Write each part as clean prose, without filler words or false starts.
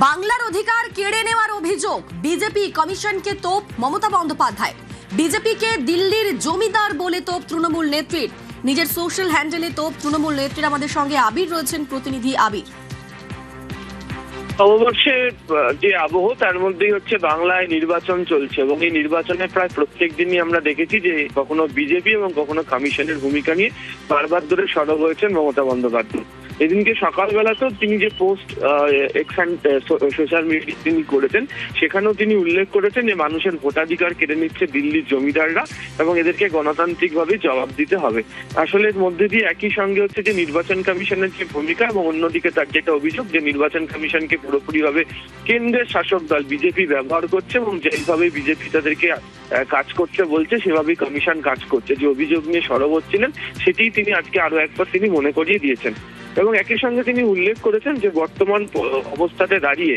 বাংলার অধিকার কেড়ে নেওয়ার অভিযোগ, বিজেপি কমিশনকে তোপ মমতা বন্দ্যোপাধ্যায়। বিজেপিকে দিল্লির জমিদার বলে তোপ তৃণমূল নেত্রীর। নিজের সোশ্যাল হ্যান্ডেলে তোপ তৃণমূল নেত্রীর। আমাদের সঙ্গে আবির রয়েছেন, প্রতিনিধি আবির। নববর্ষের যে আবহ, তার মধ্যেই হচ্ছে বাংলায় নির্বাচন চলছে এবং এই নির্বাচনে প্রায় প্রত্যেক দিনই আমরা দেখেছি যে কখনো বিজেপি এবং কখনো কমিশনের ভূমিকা নিয়ে বারবার ধরে সরব হয়েছেন মমতা বন্দ্যোপাধ্যায়। এদিনকে সকালবেলাতেও তিনি যে পোস্ট সোশ্যাল মিডিয়া তিনি করেছেন, সেখানেও তিনি উল্লেখ করেছেন যে মানুষের ভোটাধিকার কেড়ে নিচ্ছে দিল্লির জমিদাররা এবং এদেরকে গণতান্ত্রিকভাবে জবাব দিতে হবে। আসলে এর মধ্যে দিয়ে একই সঙ্গে হচ্ছে যে নির্বাচন কমিশনের যে ভূমিকা এবং অন্যদিকে তার যেটা অভিযোগ যে নির্বাচন কমিশনকে পুরোপুরিভাবে কেন্দ্রের শাসক দল বিজেপি ব্যবহার করছে এবং যেভাবে বিজেপি তাদেরকে কাজ করতে বলছে সেভাবেই কমিশন কাজ করছে। যে অভিযোগ নিয়ে সরব হচ্ছিলেন সেটি তিনি আজকে আরো একবার তিনি মনে করিয়ে দিয়েছেন এবং একই সঙ্গে তিনি উল্লেখ করেছেন যে বর্তমান অবস্থাতে দাঁড়িয়ে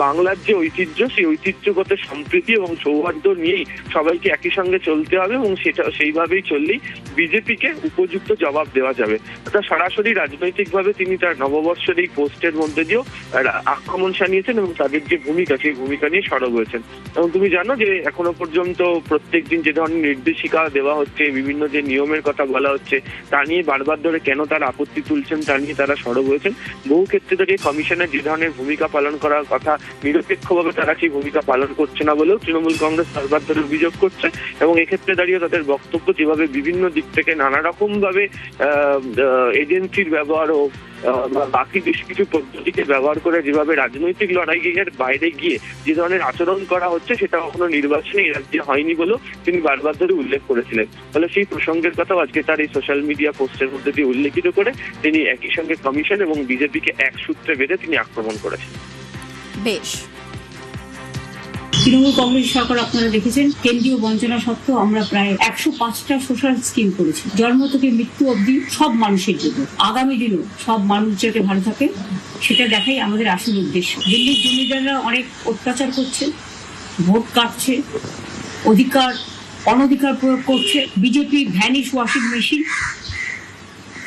বাংলার যে ঐতিহ্য, সেই ঐতিহ্যগত সম্প্রীতি এবং সৌহার্দ্য নিয়েই সবাইকে একই সঙ্গে চলতে হবে এবং সেটা সেইভাবেই চললেই বিজেপিকে উপযুক্ত জবাব দেওয়া যাবে। অর্থাৎ সরাসরি রাজনৈতিকভাবে তিনি তার নববর্ষের এই পোস্টের মধ্যে দিয়েও আক্রমণ শানিয়েছেন এবং তাদের যে ভূমিকা, সেই ভূমিকা নিয়ে সরব হয়েছেন। এবং তুমি জানো যে এখনো পর্যন্ত প্রত্যেকদিন যে ধরনের নির্দেশিকা দেওয়া হচ্ছে, বিভিন্ন যে নিয়মের কথা বলা হচ্ছে, তা নিয়ে বারবার ধরে কেন তারা আপত্তি তুলছেন তা নিয়ে তারা সরব হয়েছেন। বহু ক্ষেত্রে থেকে কমিশনের যে ধরনের ভূমিকা পালন করার কথা, নিরপেক্ষভাবে তারা সেই ভূমিকা পালন করছে না বলেও তৃণমূল কংগ্রেস বারবার ধরে অভিযোগ করছে এবং এক্ষেত্রে দাঁড়িয়ে তাদের বক্তব্য যেভাবে বিভিন্ন দিক থেকে নানা রকম ভাবে এজেন্সির ব্যবহার ও বাকি বেশ কিছু পদ্ধতিকে ব্যবহার করে যেভাবে রাজনৈতিক লড়াইয়ের বাইরে গিয়ে যে ধরনের আচরণ করা হচ্ছে, সেটা কখনো নির্বাচনে এই রাজ্যে হয়নি বলেও তিনি বারবার ধরে উল্লেখ করেছিলেন। ফলে সেই প্রসঙ্গের কথাও আজকে তার এই সোশ্যাল মিডিয়া পোস্টের মধ্যে দিয়ে উল্লেখিত করে তিনি একই সঙ্গে কমিশন এবং বিজেপিকে এক সূত্রে বেঁধে তিনি আক্রমণ করেছেন। বেশ, তৃণমূল কংগ্রেস সরকার আপনারা দেখেছেন, কেন্দ্রীয় বঞ্চনা সত্ত্বেও আমরা প্রায় 105টা সোশ্যাল স্কিম করেছি, জন্ম থেকে মৃত্যু অবধি সব মানুষের জন্য। আগামী দিনও সব মানুষ যাতে ভালো থাকে সেটা দেখাই আমাদের আসল উদ্দেশ্য। দিল্লির জমিদাররা অনেক অত্যাচার করছে, ভোট কাটছে, অনধিকার প্রয়োগ করছে। বিজেপি ভ্যানিশ ওয়াশিং মেশিন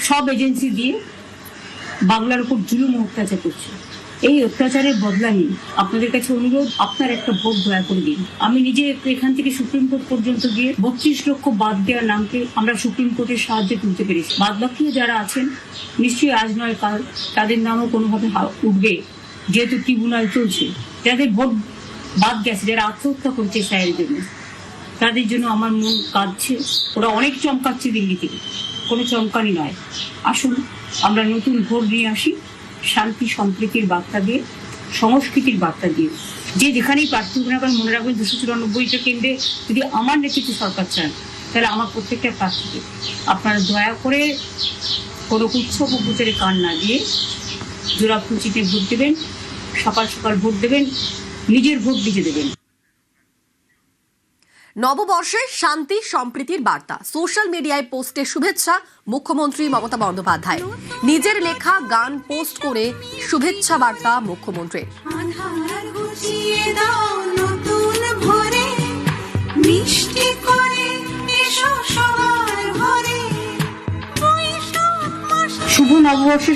সব এজেন্সি দিয়ে বাংলার উপর জুলুম অত্যাচার করছে। এই অত্যাচারের বদলা নিয়ে আপনাদের কাছে অনুরোধ, আপনার একটা ভোট দয়া করে দিন। আমি নিজে এখান থেকে সুপ্রিম কোর্ট পর্যন্ত গিয়ে 32 লক্ষ বাদ দেওয়ার নামকে আমরা সুপ্রিম কোর্টের সাহায্যে তুলতে পেরেছি। বাদ বাকিও যারা আছেন নিশ্চয়ই আজ নয় কাল তাদের নামও কোনোভাবে উঠবে, যেহেতু ট্রিব্যুনাল চলছে। যাদের ভোট বাদ গেছে, যারা আত্মহত্যা করছে স্যারের জন্য, তাদের জন্য আমার মন কাঁদছে। ওরা অনেক চমকাচ্ছে দিল্লি থেকে, কোনো চমকানি নয়। আসুন আমরা নতুন ভোট নিয়ে আসি, শান্তি সম্প্রীতির বার্তা দিয়ে, সংস্কৃতির বার্তা দিয়ে। যে যেখানেই প্রার্থী না কারণ মনে রাখবেন 294টা কেন্দ্রে যদি আমার নেতৃত্বে সরকার চান, তাহলে আমার প্রত্যেকটা প্রার্থীকে আপনারা দয়া করে কোনো উৎসব উপচারে কান না দিয়ে জোড়াফুচিতে ভোট দেবেন, সকাল সকাল ভোট দেবেন, নিজের ভোট নিজে দেবেন। নববর্ষে শান্তি সম্প্রীতির বার্তা, সোশ্যাল মিডিয়ায় পোস্টে শুভেচ্ছা মুখ্যমন্ত্রী মমতা বন্দ্যোপাধ্যায়। নিজের লেখা গান পোস্ট করে শুভেচ্ছা বার্তা মুখ্যমন্ত্রীর। শুভ নববর্ষে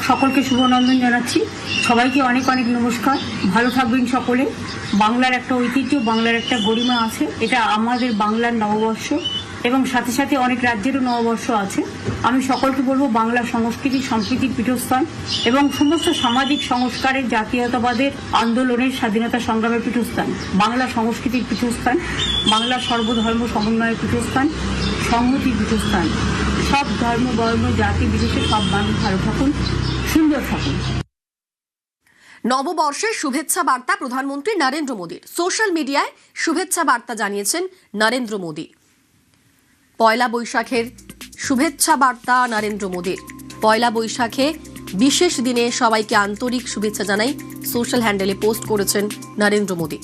সকলকে শুভনন্দন জানাচ্ছি। সবাইকে অনেক অনেক নমস্কার। ভালো থাকবেন সকলে। বাংলার একটা ঐতিহ্য, বাংলার একটা গরিমা আছে, এটা আমাদের বাংলার নববর্ষ এবং সাথে সাথে অনেক রাজ্যেরও নববর্ষ আছে। আমি সকলকে বলবো বাংলা সংস্কৃতি সম্প্রীতির পীঠস্থান এবং সমস্ত সামাজিক সংস্কারের, জাতীয়তাবাদের আন্দোলনের, স্বাধীনতা সংগ্রামের পীঠস্থান, বাংলা সংস্কৃতির পীঠস্থান, বাংলা সর্বধর্ম সমন্বয়ের পীঠস্থান, সংহতির পীঠস্থান। সব ধর্ম বর্ণ জাতি বিশেষে সব মানুষ ভালো থাকুন, সুন্দর থাকুন। নববর্ষের শুভেচ্ছা বার্তা প্রধানমন্ত্রী নরেন্দ্র মোদীর। সোশ্যাল মিডিয়ায় শুভেচ্ছা বার্তা জানিয়েছেন নরেন্দ্র মোদী। পয়লা বৈশাখের শুভেচ্ছা বার্তা নরেন্দ্র মোদীর। পয়লা বৈশাখে বিশেষ দিনে সবাইকে আন্তরিক শুভেচ্ছা জানাই সোশ্যাল হ্যান্ডেলে পোস্ট করেছেন নরেন্দ্র মোদী।